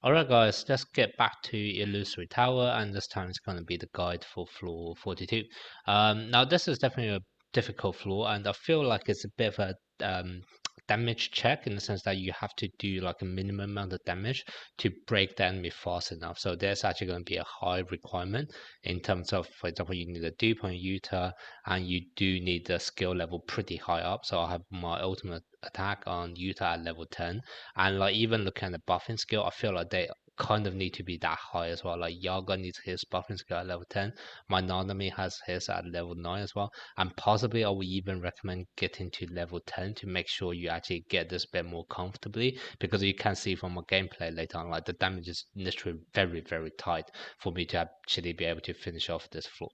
Alright guys, let's get back to Illusory Tower, and this time it's going to be the guide for floor 42. Now this is definitely a difficult floor, and I feel like it's a bit of a damage check, in the sense that you have to do like a minimum amount of damage to break the enemy fast enough. So there's actually going to be a high requirement in terms of, for example, you need a dupe on Yuta, and you do need the skill level pretty high up. So I have my ultimate attack on Yuta at level 10, and like even looking at the buffing skill, I feel like they kind of need to be that high as well. Like Yaga needs his buffing skill at level 10. My Nanami has his at level 9 as well. And possibly I would even recommend getting to level 10 to make sure you actually get this bit more comfortably, because you can see from my gameplay later on, like the damage is literally very, very tight for me to actually be able to finish off this floor.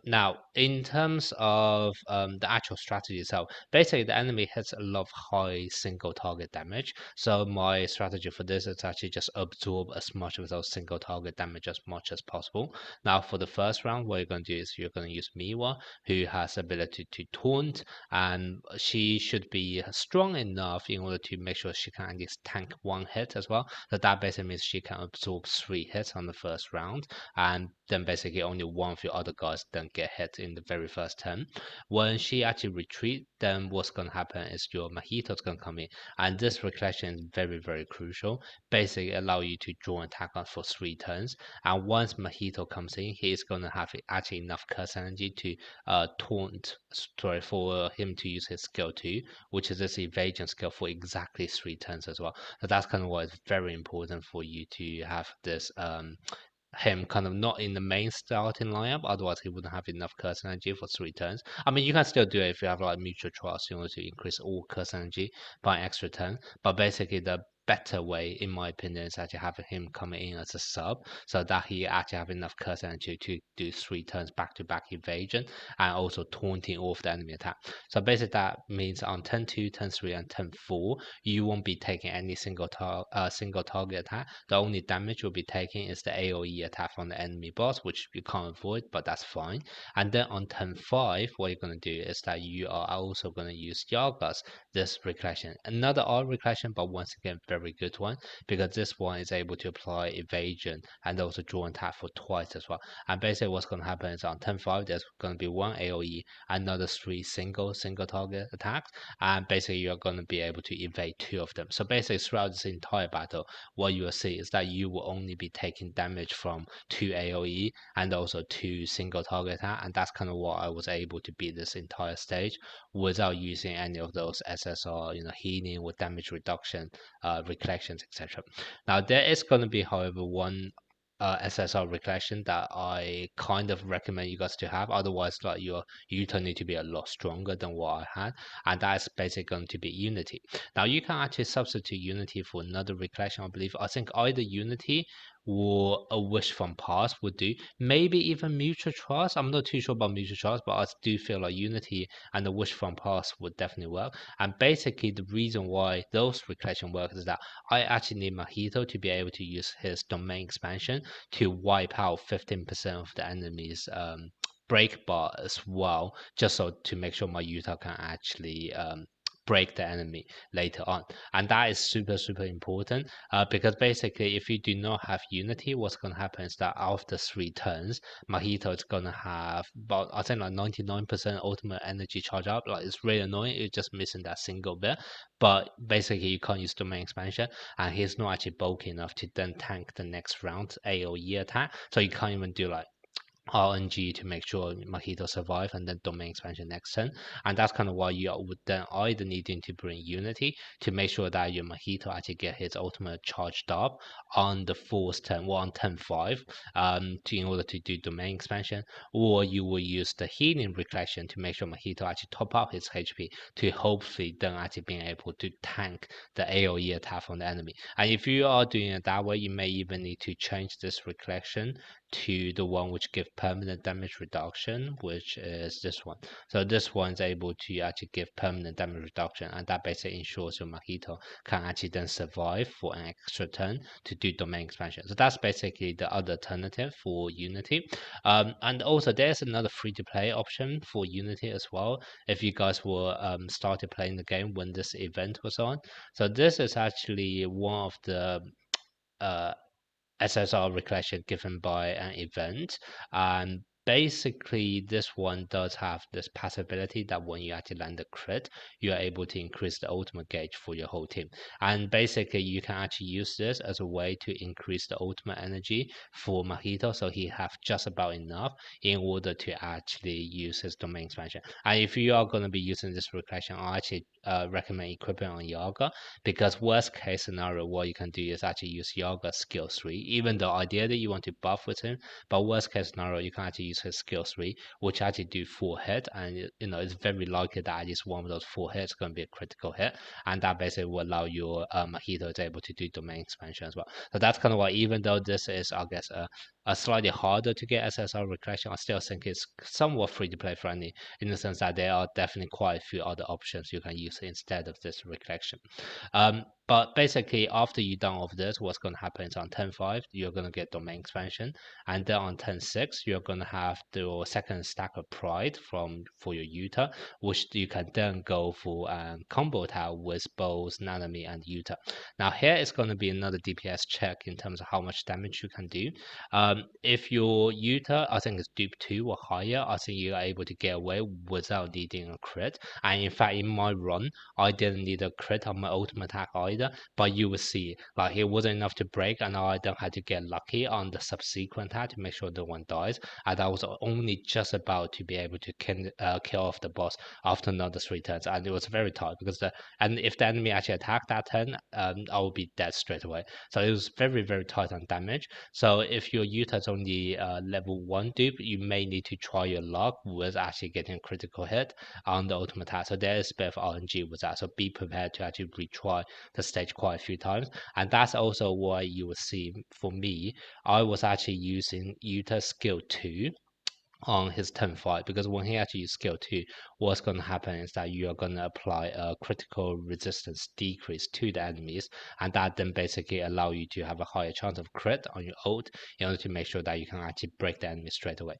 Now, in terms of the actual strategy itself, basically the enemy hits a lot of high single target damage. So my strategy for this is actually just absorb as much of those single target damage as much as possible. Now for the first round, what you're going to do is you're going to use Miwa, who has ability to taunt, and she should be strong enough in order to make sure she can at least tank one hit as well. So that basically means she can absorb 3 hits on the first round, and then basically only one of your other guys don't get hit in the very first turn. When she actually retreat, then what's going to happen is your Mahito's going to come in, and this Recollection is very, very crucial. Basically allow you to draw an attack on for 3 turns, and once Mahito comes in, he is going to have actually enough curse energy to taunt, sorry, for him to use his skill 2, which is this evasion skill, for exactly 3 turns as well. So that's kind of why it's very important for you to have this him kind of not in the main starting lineup, otherwise he wouldn't have enough curse energy for 3 turns. I mean, you can still do it if you have like mutual trust in order to increase all curse energy by an extra turn, but basically the better way, in my opinion, is actually having him come in as a sub, so that he actually have enough curse energy to do 3 turns back to back evasion, and also taunting off the enemy attack. So basically that means on turn 2, turn 3, and turn 4, you won't be taking any single target attack. The only damage you'll be taking is the AoE attack from the enemy boss, which you can't avoid, but that's fine. And then on turn 5, what you're going to do is that you are also going to use Yaga's this Recollection. Another odd Recollection, but once again, very good one, because this one is able to apply evasion and also draw an attack for twice as well. And basically what's going to happen is on turn 5, there's going to be 1 AoE, another 3 single target attacks, and basically you're going to be able to evade 2 of them. So basically throughout this entire battle, what you will see is that you will only be taking damage from 2 AoE and also 2 single target attack, and that's kind of what I was able to beat this entire stage without using any of those SSR, healing or damage reduction, Recollections, etc. Now there is going to be, however, one SSR Recollection that I kind of recommend you guys to have. Otherwise, like your Yuta need to be a lot stronger than what I had, and that's basically going to be Unity. Now you can actually substitute Unity for another Recollection. I believe I think either Unity or a Wish from Past would do. Maybe even Mutual Trust. I'm not too sure about Mutual Trust, but I do feel like Unity and the Wish from Past would definitely work. And basically, the reason why those Recollection work is that I actually need Mahito to be able to use his domain expansion to wipe out 15% of the enemy's break bar as well, just so to make sure my Yuta can actually break the enemy later on. And that is super, super important, because basically if you do not have Unity, what's going to happen is that after 3 turns, Mahito is going to have about, I think, like 99% ultimate energy charge up. Like, it's really annoying, it's just missing that single bit, but basically you can't use domain expansion, and he's not actually bulky enough to then tank the next round AoE attack, so you can't even do like RNG to make sure Mahito survive and then domain expansion next turn. And that's kind of why you would then either needing to bring Unity to make sure that your Mahito actually get his ultimate charged up on the 4th turn, or on turn 5, in order to do domain expansion, or you will use the healing Recollection to make sure Mahito actually top up his HP to hopefully then actually being able to tank the AoE attack from the enemy. And if you are doing it that way, you may even need to change this Recollection to the one which give permanent damage reduction, which is this one. So this one is able to actually give permanent damage reduction, and that basically ensures your Mahito can actually then survive for an extra turn to do domain expansion. So that's basically the other alternative for Unity. And also there's another free-to-play option for Unity as well, if you guys were started playing the game when this event was on. So this is actually one of the SSR Recollection given by an event, and basically this one does have this possibility that when you actually land a crit, you are able to increase the ultimate gauge for your whole team. And basically you can actually use this as a way to increase the ultimate energy for Mahito, so he have just about enough in order to actually use his domain expansion. And if you are going to be using this Recollection, I actually recommend equipping on Yaga, because worst case scenario, what you can do is actually use Yaga skill 3, even though ideally you want to buff with him, but worst case scenario, you can actually use his skill 3, which actually do 4 hit, and it's very likely that at least one of those 4 hits is going to be a critical hit, and that basically will allow your Mahito to able to do domain expansion as well. So that's kind of why, even though this is, I guess, a slightly harder to get SSR Recollection, I still think it's somewhat free to play friendly, in the sense that there are definitely quite a few other options you can use instead of this Recollection. But basically, after you're done with this, what's going to happen is on 10.5, you're going to get domain expansion, and then on 10.6, you're going to have the second stack of pride for your Yuta, which you can then go for combo tile with both Nanami and Yuta. Now here is going to be another DPS check in terms of how much damage you can do. If your Yuta, I think it's dupe 2 or higher, I think you are able to get away without needing a crit. And in fact, in my run, I didn't need a crit on my ultimate attack either, but you will see, like, it wasn't enough to break, and I then had to get lucky on the subsequent attack to make sure no one dies, and I was only just about to be able to kill off the boss after another 3 turns, and it was very tight, because if the enemy actually attacked that turn, I would be dead straight away. So it was very, very tight on damage. So if your Yuta is only level 1 dupe, you may need to try your luck with actually getting a critical hit on the ultimate attack. So there is a bit of RNG with that. So be prepared to actually retry the stage quite a few times. And that's also why you will see, for me, I was actually using Yuta skill 2 on his 10-5, because when he actually uses skill 2, what's going to happen is that you are going to apply a critical resistance decrease to the enemies, and that then basically allow you to have a higher chance of crit on your ult in order to make sure that you can actually break the enemy straight away.